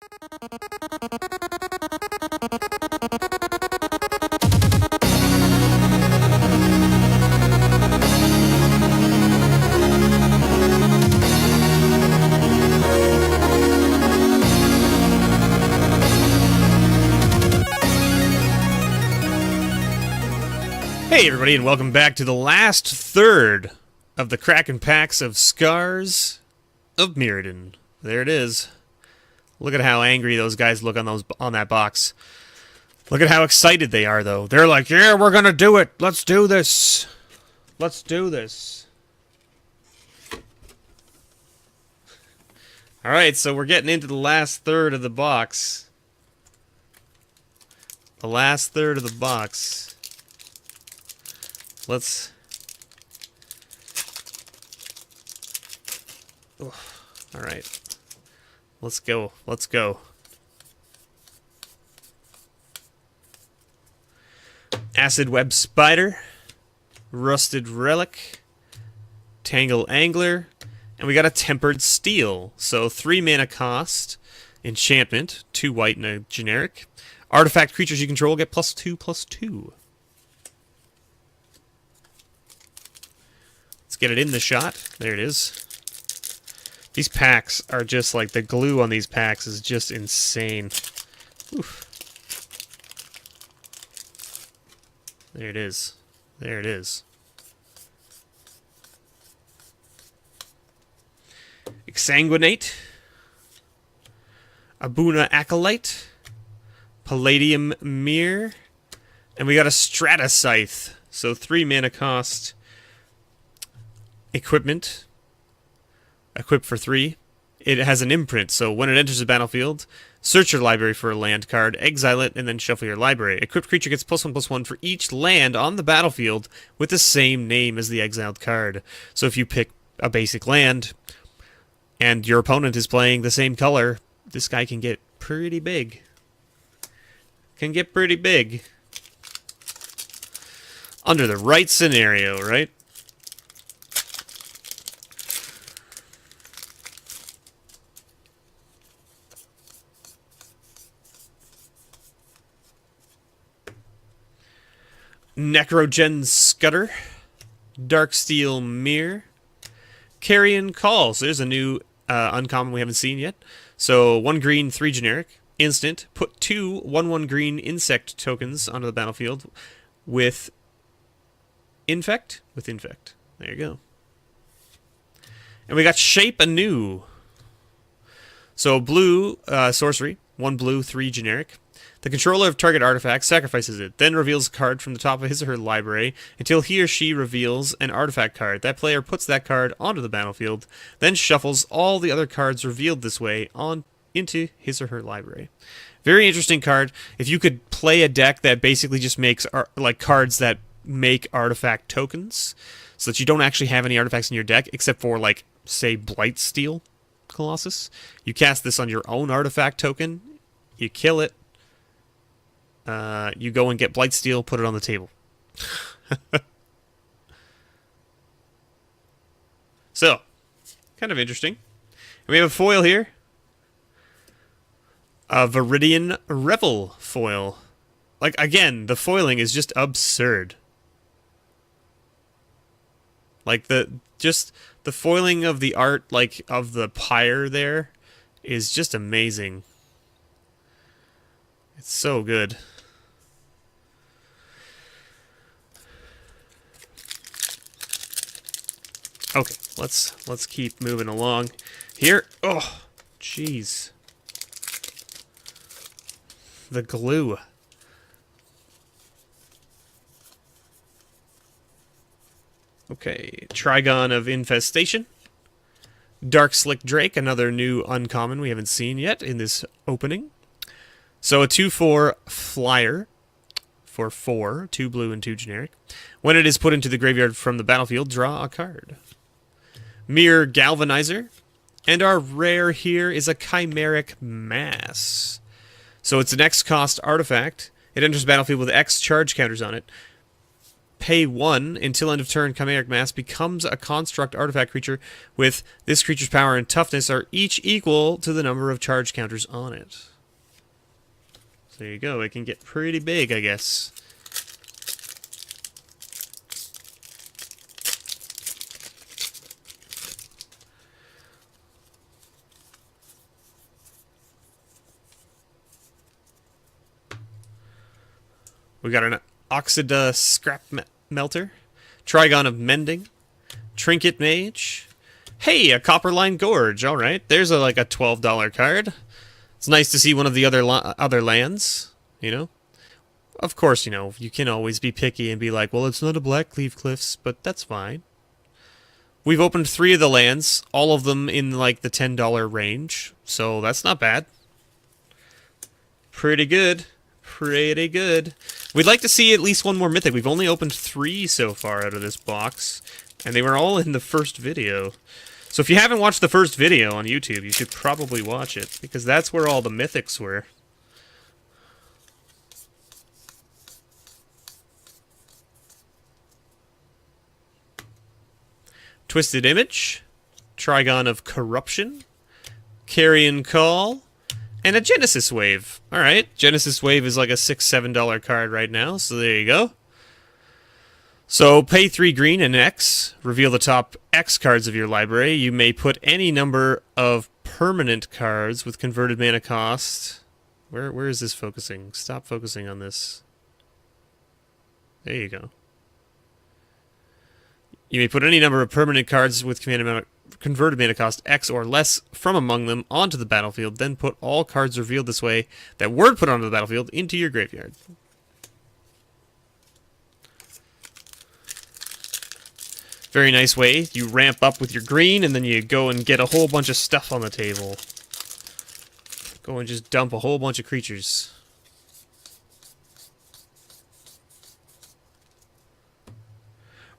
Hey everybody, and welcome back to the last third of the Kraken packs of Scars of Mirrodin. There it is. Look at how angry those guys look on that box. Look at how excited they are, though. They're like, yeah, we're gonna do it. Let's do this. Let's do this. Alright, so we're getting into the last third of the box. The last third of the box. Let's... Alright. Let's go. Let's go. Acid Web Spider. Rusted Relic. Tangle Angler. And we got a Tempered Steel. So 3 mana cost. Enchantment. 2 white and a generic. Artifact creatures you control get +2/+2. Get it in the shot. There it is. These packs are just like, the glue on these packs is just insane. Oof. There it is. There it is. Exsanguinate. Abuna Acolyte. Palladium Mirror. And we got a Strata Scythe. So 3 mana cost. Equipment. Equip for 3. It has an imprint, so when it enters the battlefield, search your library for a land card, exile it, and then shuffle your library. Equipped creature gets +1/+1 for each land on the battlefield with the same name as the exiled card. So if you pick a basic land, and your opponent is playing the same color, this guy can get pretty big. Can get pretty big. Under the right scenario, right? Necro Gentlemen Scudder, Darksteel Mirror, Carrion Call. So there's a new uncommon we haven't seen yet. So 1 green, 3 generic, instant. Put 2 1/1 green insect tokens onto the battlefield with infect. There you go. And we got Shape Anew. So blue sorcery, 1 blue, 3 generic. The controller of target artifact sacrifices it, then reveals a card from the top of his or her library until he or she reveals an artifact card. That player puts that card onto the battlefield, then shuffles all the other cards revealed this way on into his or her library. Very interesting card. If you could play a deck that basically just makes like cards that make artifact tokens, so that you don't actually have any artifacts in your deck except for, like, say, Blightsteel Colossus. You cast this on your own artifact token, you kill it. You go and get Blightsteel, put it on the table. So, kind of interesting. We have a foil here. A Viridian Revel foil. Like, again, the foiling is just absurd. Like, the foiling of the art, like, of the pyre there is just amazing. It's so good. Okay, let's keep moving along here. Oh, jeez. The glue. Okay, Trigon of Infestation. Dark Slick Drake, another new uncommon we haven't seen yet in this opening. So a 2/4 flyer for 4, 2 blue and 2 generic. When it is put into the graveyard from the battlefield, draw a card. Mirror Galvanizer. And our rare here is a Chimeric Mass. So it's an X cost artifact. It enters the battlefield with X charge counters on it. Pay 1 until end of turn. Chimeric Mass becomes a construct artifact creature with this creature's power and toughness are each equal to the number of charge counters on it. So there you go. It can get pretty big, I guess. We got an Oxida Scrap Melter, Trigon of Mending, Trinket Mage. Hey, a Copperline Gorge. All right, there's like a $12 card. It's nice to see one of the other lands, you know. Of course, you know, you can always be picky and be like, well, it's not a Blackleaf Cliffs, but that's fine. We've opened 3 of the lands, all of them in like the $10 range, so that's not bad. Pretty good. Pretty good. We'd like to see at least one more Mythic. We've only opened 3 so far out of this box, and they were all in the first video. So if you haven't watched the first video on YouTube, you should probably watch it, because that's where all the Mythics were. Twisted Image, Trigon of Corruption, Carrion Call, and a Genesis Wave. Alright, Genesis Wave is like a $6, $7 card right now, so there you go. So, pay 3 green and X, reveal the top X cards of your library. You may put any number of permanent cards with converted mana cost. Where is this focusing? Stop focusing on this. There you go. You may put any number of permanent cards with converted mana cost X or less from among them onto the battlefield, then put all cards revealed this way that were put onto the battlefield into your graveyard. Very nice way. You ramp up with your green, and then you go and get a whole bunch of stuff on the table. Go and just dump a whole bunch of creatures.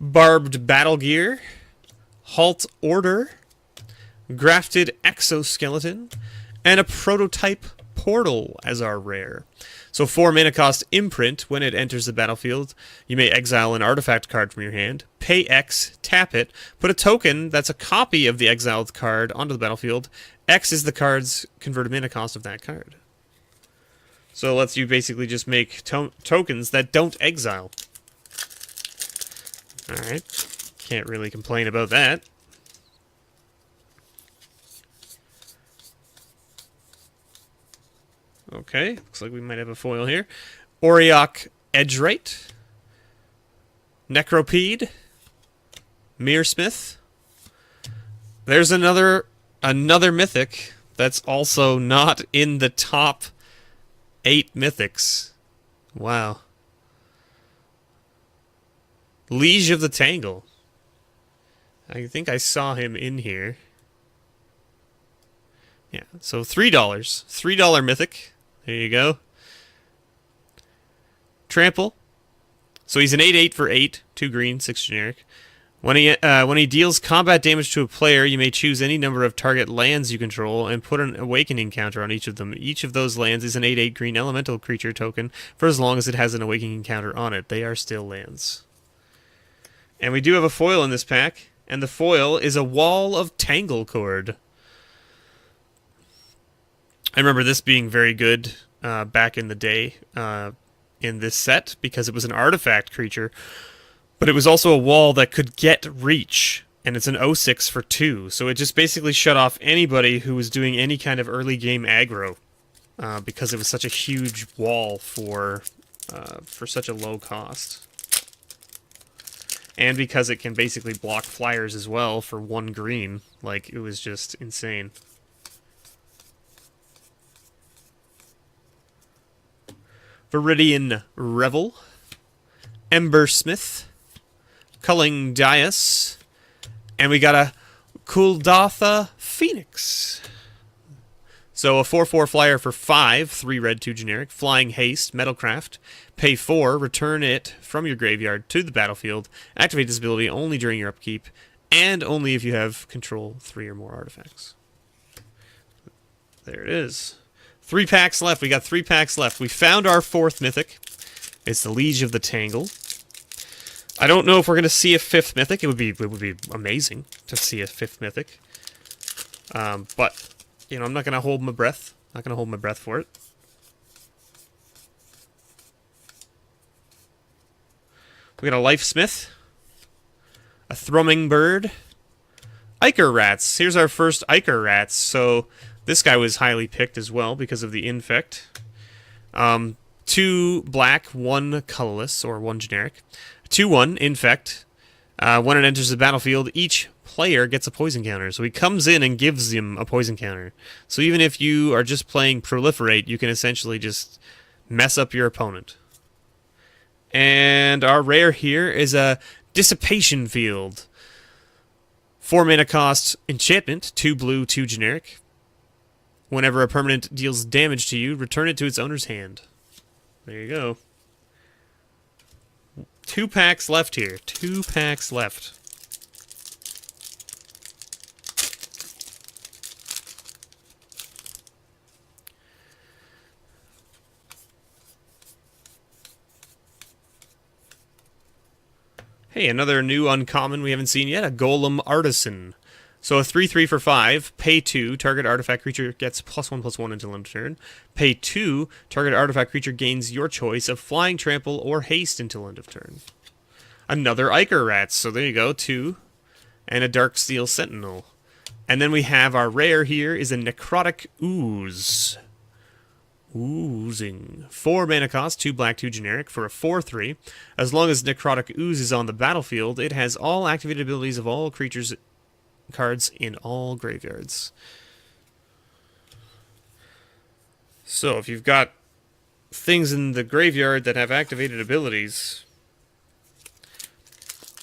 Barbed Battle Gear, Halt Order, Grafted Exoskeleton, and a Prototype Portal as our rare. So 4 mana cost Imprint. When it enters the battlefield, you may exile an artifact card from your hand, pay X, tap it, put a token that's a copy of the exiled card onto the battlefield. X is the card's converted mana cost of that card. So it lets you basically just make tokens that don't exile. Alright, can't really complain about that. Okay, looks like we might have a foil here. Auriok Edgerite, Necropede, Mearsmith. There's another Mythic that's also not in the top 8 Mythics. Wow. Liege of the Tangle. I think I saw him in here. Yeah, so $3. $3 Mythic. There you go. Trample. So he's an 8/8 for 8. 2 green, 6 generic. When he deals combat damage to a player, you may choose any number of target lands you control and put an awakening counter on each of them. Each of those lands is an 8/8 green elemental creature token for as long as it has an awakening counter on it. They are still lands. And we do have a foil in this pack, and the foil is a Wall of Tangle Cord. I remember this being very good back in the day in this set, because it was an artifact creature, but it was also a wall that could get reach, and it's an 0/6 for 2, so it just basically shut off anybody who was doing any kind of early game aggro, because it was such a huge wall for such a low cost. And because it can basically block flyers as well for 1 green. Like, it was just insane. Viridian Revel, Embersmith, Culling Dais, and we got a Kuldotha Phoenix. So a 4/4 flyer for 5, 3 red, 2 generic, Flying Haste, Metalcraft, pay 4, return it from your graveyard to the battlefield, activate this ability only during your upkeep, and only if you have control 3 or more artifacts. There it is. 3 packs left. We got 3 packs left. We found our 4th Mythic. It's the Liege of the Tangle. I don't know if we're going to see a 5th Mythic. It would be amazing to see a 5th Mythic. But, you know, I'm not going to hold my breath. Not going to hold my breath for it. We got a Life Smith. A Thrumming Bird. Ichor Rats. Here's our first Ichor Rats. So, this guy was highly picked as well because of the Infect. 2 black, 1 colorless, or 1 generic. 2/1, Infect. When it enters the battlefield, each player gets a poison counter. So he comes in and gives him a poison counter. So even if you are just playing Proliferate, you can essentially just mess up your opponent. And our rare here is a Dissipation Field. 4 mana cost enchantment, 2 blue, 2 generic. Whenever a permanent deals damage to you, return it to its owner's hand. There you go. 2 packs left here. 2 packs left. Hey, another new uncommon we haven't seen yet, a Golem Artisan. So a 3/3 for 5, pay 2, target artifact creature gets +1/+1 until end of turn. Pay 2, target artifact creature gains your choice of flying, trample, or haste until end of turn. Another Ichor Rats, so there you go, 2. And a Darksteel Sentinel. And then we have our rare here is a Necrotic Ooze. Oozing. 4 mana cost, 2 black, 2 generic for a 4/3. As long as Necrotic Ooze is on the battlefield, it has all activated abilities of all creatures cards in all graveyards. So if you've got things in the graveyard that have activated abilities,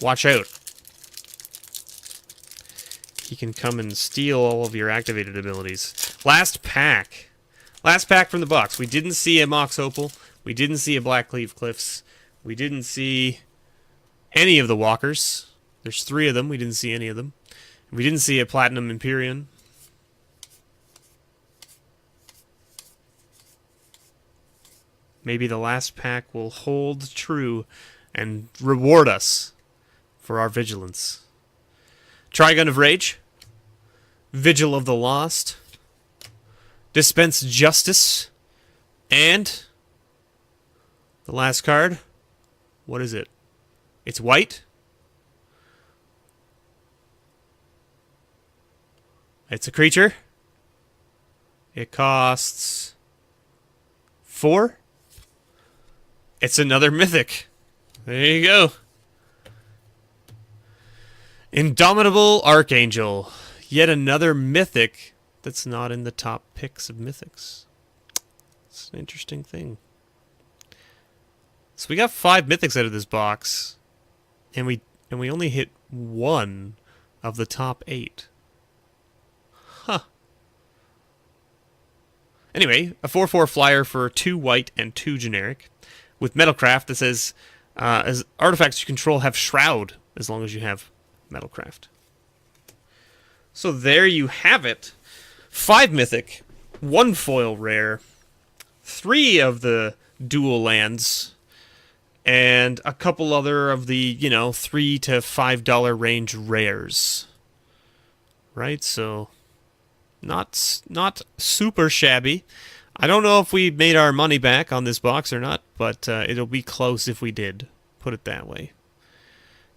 watch out. He can come and steal all of your activated abilities. Last pack. Last pack from the box. We didn't see a Mox Opal. We didn't see a Blackleaf Cliffs. We didn't see any of the Walkers. There's 3 of them. We didn't see any of them. We didn't see a Platinum Empyrean. Maybe the last pack will hold true and reward us for our vigilance. Trigun of Rage. Vigil of the Lost. Dispense Justice. And the last card. What is it? It's white. It's a creature. It costs 4. It's another Mythic. There you go. Indomitable Archangel. Yet another Mythic that's not in the top picks of Mythics. It's an interesting thing. So we got 5 Mythics out of this box, and we only hit 1 of the top 8. Huh. Anyway, a 4/4 flyer for 2 white and 2 generic, with Metalcraft that says, as artifacts you control have Shroud, as long as you have Metalcraft. So there you have it. 5 Mythic, 1 foil rare, 3 of the dual lands, and a couple other of the, you know, $3 to $5 range rares. Right, so not super shabby. I don't know if we made our money back on this box or not, but it'll be close if we did. Put it that way.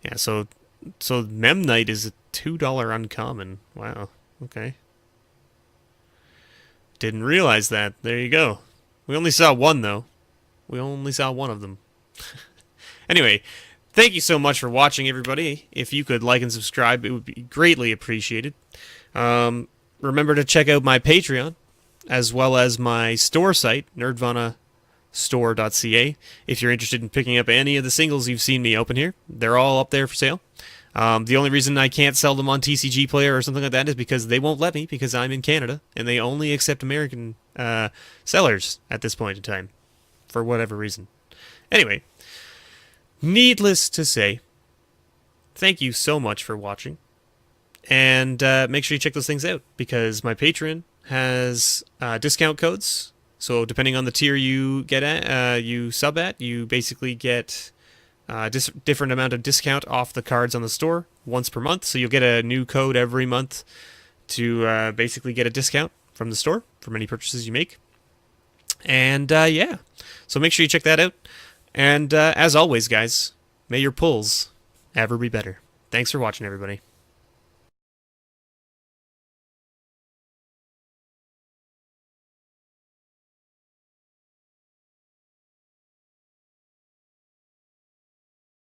Yeah, so Memnite is a $2 uncommon. Wow, okay. Didn't realize that. There you go. We only saw 1, though. We only saw 1 of them. Anyway, thank you so much for watching, everybody. If you could like and subscribe, it would be greatly appreciated. Remember to check out my Patreon, as well as my store site, nerdvanastore.ca. If you're interested in picking up any of the singles you've seen me open here, they're all up there for sale. The only reason I can't sell them on TCG Player or something like that is because they won't let me, because I'm in Canada, and they only accept American sellers at this point in time, for whatever reason. Anyway, needless to say, thank you so much for watching, and make sure you check those things out, because my Patreon has discount codes. So depending on the tier you get at, you sub at, you basically get different amount of discount off the cards on the store once per month. So you'll get a new code every month to basically get a discount from the store for any purchases you make. And yeah, so make sure you check that out. And as always, guys, may your pulls ever be better. Thanks for watching, everybody.